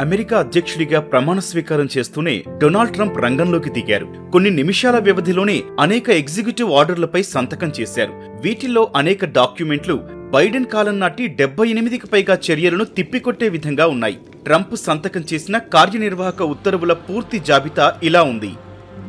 America అధ్యక్షుడిగా ప్రమాణ స్వీకారం చేస్తూనే డొనాల్డ్ ట్రంప్ రంగంలోకి దిగారు. కొన్ని నిమిషాల వ్యవధిలోనే అనేక ఎగ్జిక్యూటివ్ ఆర్డర్లపై సంతకం చేశారు. వీటిల్లో అనేక డాక్యుమెంట్లు బైడెన్ కాలం నాటి 78కి పైగా చర్యలను తిప్పికొట్టే విధంగా ఉన్నాయి. ట్రంప్ సంతకం చేసిన కార్యనిర్వాహక ఉత్తర్వుల పూర్తి జాబితా ఇలా ఉంది.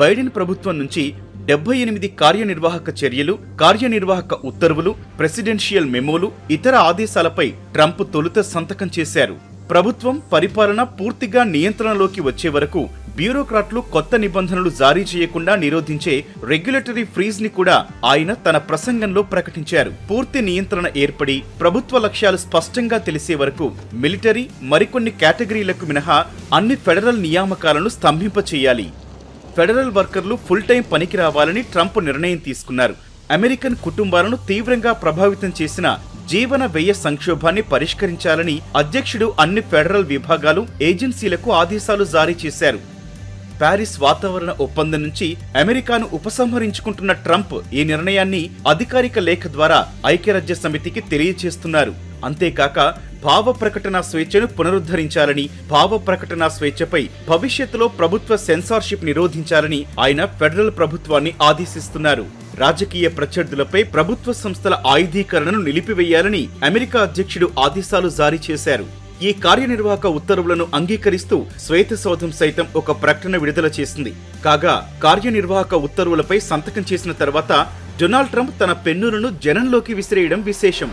బైడెన్ ప్రభుత్వం నుంచి 78 కార్యనిర్వాహక చర్యలు, కార్యనిర్వాహక ఉత్తర్వులు, ప్రెసిడెన్షియల్ మెమోలు, ఇతర ఆదేశాలపై ట్రంప్ తొలుత సంతకం చేశారు. ప్రభుత్వం పరిపాలన పూర్తిగా నియంత్రణలోకి వచ్చే వరకు బ్యూరోక్రాట్లు కొత్త నిబంధనలు జారీ చేయకుండా నిరోధించే రెగ్యులేటరీ ఫ్రీజ్ ని కూడా ఆయన తన ప్రసంగంలో ప్రకటించారు. పూర్తి నియంత్రణ ఏర్పడి ప్రభుత్వ లక్ష్యాలు స్పష్టంగా తెలిసే వరకు మిలిటరీ, మరికొన్ని కేటగిరీలకు మినహా అన్ని ఫెడరల్ నియామకాలను స్తంభింపచేయాలి. ఫెడరల్ వర్కర్లు ఫుల్ టైం పనికి రావాలని ట్రంప్ నిర్ణయం తీసుకున్నారు. అమెరికన్ కుటుంబాలను తీవ్రంగా ప్రభావితం చేసిన జీవన వ్యయ సంక్షోభాన్ని పరిష్కరించాలని అధ్యక్షుడు అన్ని ఫెడరల్ విభాగాలు, ఏజెన్సీలకు ఆదేశాలు జారీ చేశారు. ప్యారిస్ వాతావరణ ఒప్పందం నుంచి అమెరికాను ఉపసంహరించుకుంటున్న ట్రంప్ ఈ నిర్ణయాన్ని అధికారిక లేఖ ద్వారా ఐక్యరాజ్య సమితికి తెలియజేస్తున్నారు. అంతేకాక భావ ప్రకటన స్వేచ్ఛను పునరుద్ధరించాలని, భావ ప్రకటన స్వేచ్ఛపై భవిష్యత్తులో ప్రభుత్వ సెన్సార్షిప్ నిరోధించాలని ఆయన ఫెడరల్ ప్రభుత్వాన్ని ఆదేశిస్తున్నారు. రాజకీయ ప్రత్యర్థులపై ప్రభుత్వ సంస్థల ఆయుధీకరణను నిలిపివేయాలని అమెరికా అధ్యక్షుడు ఆదేశాలు జారీ చేశారు. ఈ కార్యనిర్వాహక ఉత్తర్వులను అంగీకరిస్తూ శ్వేతసౌధం సైతం ఒక ప్రకటన విడుదల చేసింది. కాగా కార్యనిర్వాహక ఉత్తర్వులపై సంతకం చేసిన తర్వాత డొనాల్డ్ ట్రంప్ తన పెన్నులను జనంలోకి విసిరేయడం విశేషం.